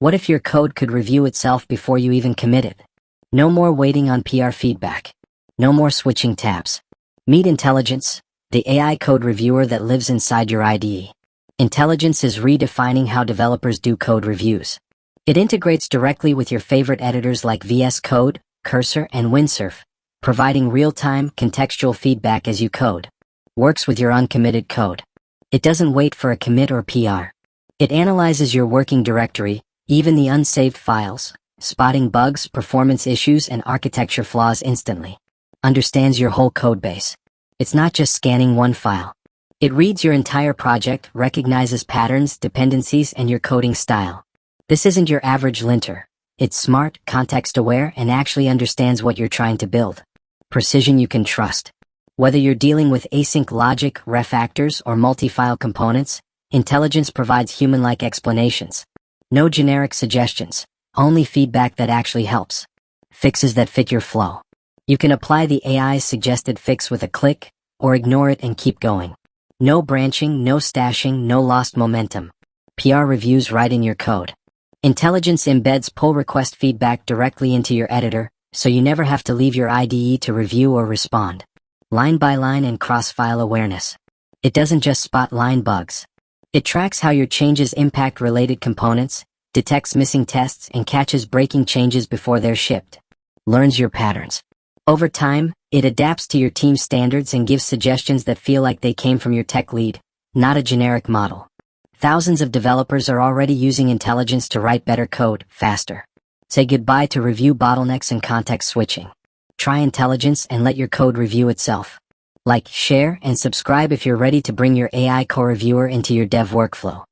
What if your code could review itself before you even commit it? No more waiting on PR feedback. No more switching tabs. Meet Entelligence, the AI code reviewer that lives inside your IDE. Entelligence is redefining how developers do code reviews. It integrates directly with your favorite editors like VS Code, Cursor, and Windsurf, providing real-time, contextual feedback as you code. Works with your uncommitted code. It doesn't wait for a commit or PR. It analyzes your working directory, even the unsaved files, spotting bugs, performance issues, and architecture flaws instantly. Understands your whole codebase. It's not just scanning one file. It reads your entire project, recognizes patterns, dependencies, and your coding style. This isn't your average linter. It's smart, context-aware, and actually understands what you're trying to build. Precision you can trust. Whether you're dealing with async logic, refactors, or multi-file components, Entelligence provides human-like explanations. No generic suggestions, only feedback that actually helps. Fixes that fit your flow. You can apply the AI's suggested fix with a click, or ignore it and keep going. No branching, no stashing, no lost momentum. PR reviews right in your code. Entelligence embeds pull request feedback directly into your editor, so you never have to leave your IDE to review or respond. Line by line and cross-file awareness. It doesn't just spot line bugs. It tracks how your changes impact related components, detects missing tests, and catches breaking changes before they're shipped. Learns your patterns. Over time, it adapts to your team's standards and gives suggestions that feel like they came from your tech lead, not a generic model. Thousands of developers are already using Entelligence to write better code, faster. Say goodbye to review bottlenecks and context switching. Try Entelligence and let your code review itself. Like, share, and subscribe if you're ready to bring your AI co-reviewer into your dev workflow.